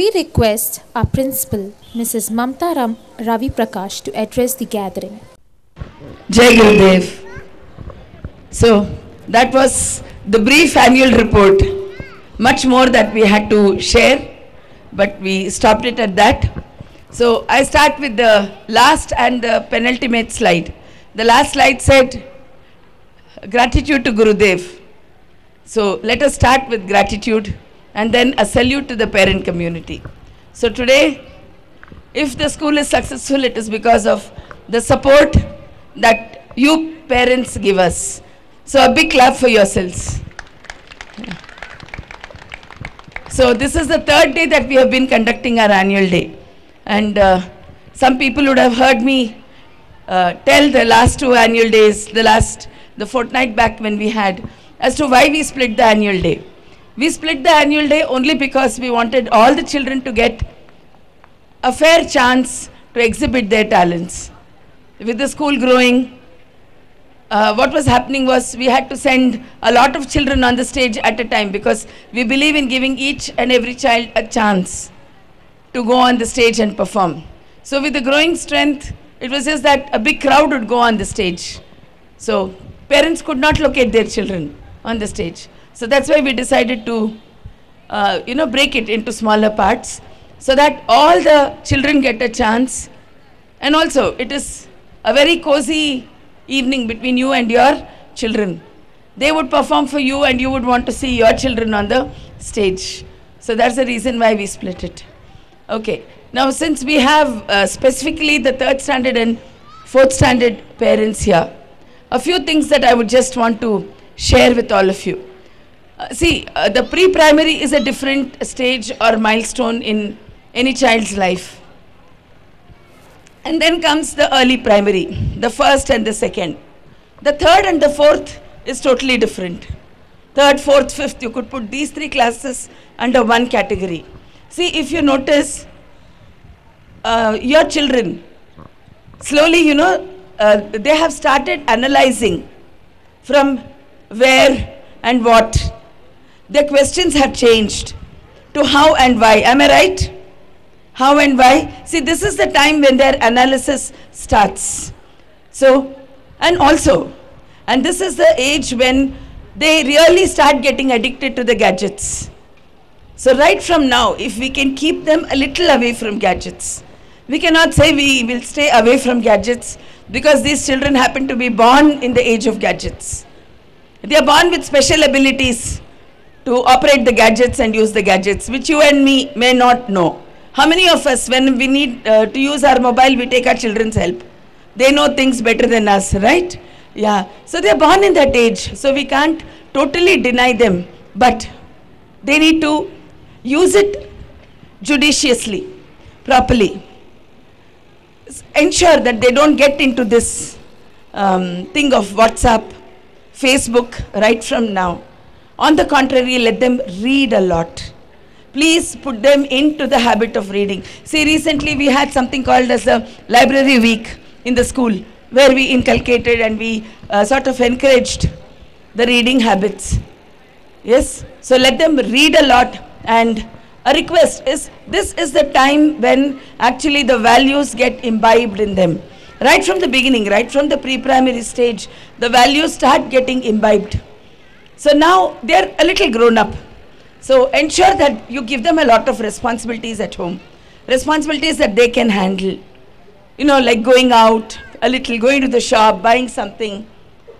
we request our principal, Mrs. Mamta Ravi Prakash, to address the gathering. Jai Gurudev. So, that was the brief annual report. Much more that we had to share, but we stopped it at that. So, I start with the last and the penultimate slide. The last slide said, gratitude to Gurudev. So, let us start with gratitude and then a salute to the parent community. So, today, if the school is successful, it is because of the support that you parents give us. So a big clap for yourselves. So this is the third day that we have been conducting our annual day. And some people would have heard me tell the last two annual days, the fortnight back when we had, as to why we split the annual day. We split the annual day only because we wanted all the children to get a fair chance to exhibit their talents. With the school growing, what was happening was we had to send a lot of children on the stage at a time because we believe in giving each and every child a chance to go on the stage and perform. So with the growing strength, it was just that a big crowd would go on the stage. So parents could not locate their children on the stage. So that's why we decided to break it into smaller parts so that all the children get a chance. And also it is a very cozy evening between you and your children. They would perform for you and you would want to see your children on the stage. So that's the reason why we split it. Okay. Now since we have specifically the 3rd standard and 4th standard parents here, a few things that I would just want to share with all of you. The pre-primary is a different stage or milestone in any child's life. And then comes the early primary, the 1st and the 2nd. The 3rd and the 4th is totally different. 3rd, 4th, 5th, you could put these 3 classes under one category. See, if you notice, your children, slowly, they have started analyzing from where and what. Their questions have changed to how and why. Am I right? How and why? See, this is the time when their analysis starts. So, and this is the age when they really start getting addicted to the gadgets. So right from now, if we can keep them a little away from gadgets, we cannot say we will stay away from gadgets because these children happen to be born in the age of gadgets. They are born with special abilities to operate the gadgets and use the gadgets, which you and me may not know. How many of us, when we need to use our mobile, we take our children's help? They know things better than us, right? Yeah. So they're born in that age. So we can't totally deny them. But they need to use it judiciously, properly. Ensure that they don't get into this thing of WhatsApp, Facebook right from now. On the contrary, let them read a lot. Please put them into the habit of reading. See, recently we had something called as a library week in the school where we inculcated and we sort of encouraged the reading habits. Yes? So let them read a lot, and a request is, this is the time when actually the values get imbibed in them. Right from the beginning, right from the pre-primary stage, the values start getting imbibed. So now they're a little grown up. So ensure that you give them a lot of responsibilities at home. Responsibilities that they can handle. Like going out a little, going to the shop, buying something.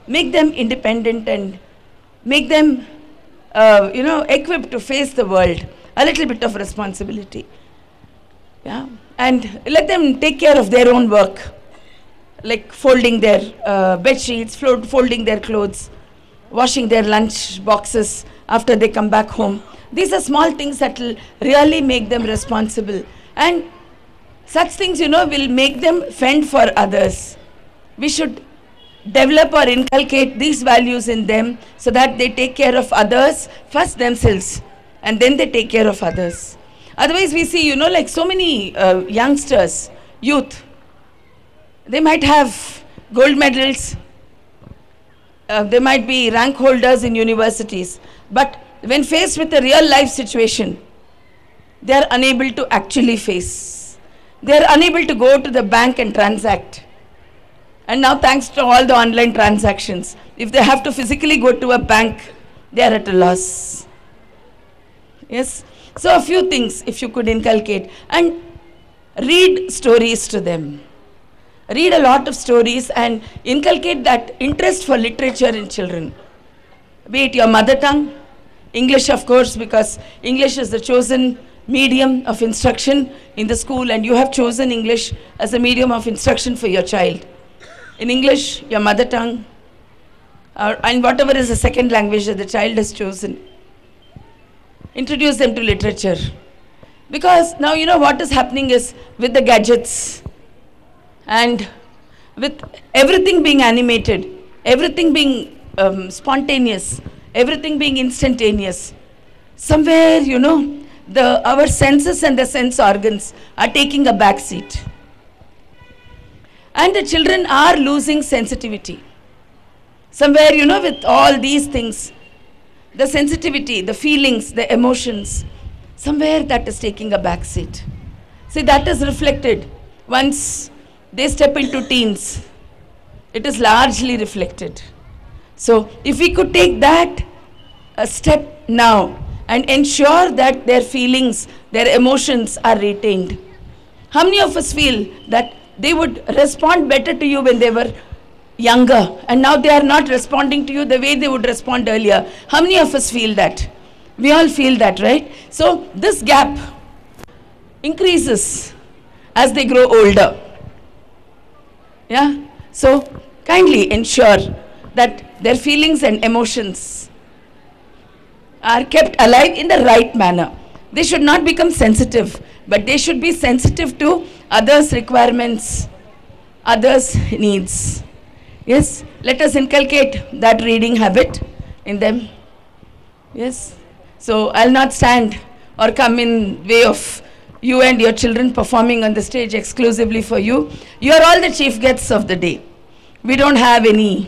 Make them independent and make them, equipped to face the world. A little bit of responsibility. Yeah. And let them take care of their own work. Like folding their bed sheets, folding their clothes, washing their lunch boxes after they come back home. These are small things that will really make them responsible. And such things, will make them fend for others. We should develop or inculcate these values in them so that they take care of others, first themselves, and then they take care of others. Otherwise, we see, like so many youngsters, youth, they might have gold medals, they might be rank holders in universities, but when faced with a real life situation, they are unable to actually face. They are unable to go to the bank and transact. And now, thanks to all the online transactions, if they have to physically go to a bank, they are at a loss. Yes? So a few things, if you could inculcate. And read stories to them. Read a lot of stories and inculcate that interest for literature in children. Be it your mother tongue, English of course, because English is the chosen medium of instruction in the school, and you have chosen English as a medium of instruction for your child. In English, your mother tongue, and whatever is the second language that the child has chosen. Introduce them to literature. Because now you know what is happening is with the gadgets and with everything being animated, everything being spontaneous, everything being instantaneous, somewhere, you know, our senses and the sense organs are taking a back seat. And the children are losing sensitivity. Somewhere, you know, with all these things, the sensitivity, the feelings, the emotions, somewhere that is taking a back seat. See, that is reflected once they step into teens. It is largely reflected. So, if we could take that a step now and ensure that their feelings, their emotions are retained. How many of us feel that they would respond better to you when they were younger, and now they are not responding to you the way they would respond earlier? How many of us feel that? We all feel that, right? So this gap increases as they grow older. Yeah? So kindly ensure that their feelings and emotions are kept alive in the right manner. They should not become sensitive, but they should be sensitive to others' requirements, others' needs. Yes, let us inculcate that reading habit in them. Yes, so I'll not stand or come in way of you and your children performing on the stage exclusively for you. You are all the chief guests of the day. We don't have any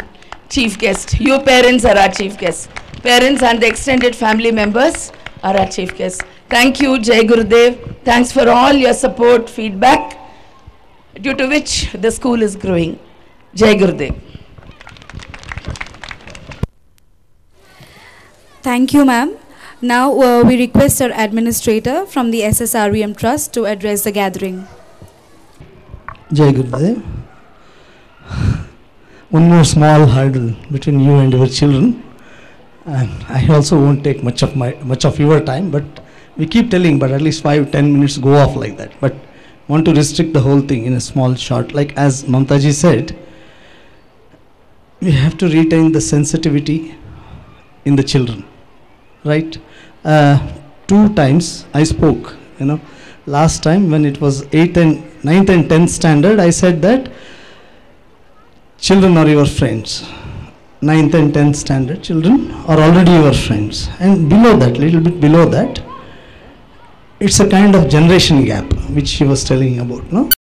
chief guest. You parents are our chief guests. Parents and the extended family members are our chief guests. Thank you, Jai Gurudev. Thanks for all your support, feedback, due to which the school is growing. Jai Gurudev. Thank you, ma'am. Now we request our administrator from the SSRVM Trust to address the gathering. Jai Gurudev. One more small hurdle between you and your children. And I also won't take much of your time, but we keep telling, but at least 5-10 minutes go off like that. But want to restrict the whole thing in a small short. Like as Mamtaji said, we have to retain the sensitivity in the children, right? 2 times I spoke, you know. Last time when it was 9th and 10th standard, I said that children are your friends. 9th and 10th standard children are already your friends. And below that, little bit below that, it's a kind of generation gap, which she was telling about, no?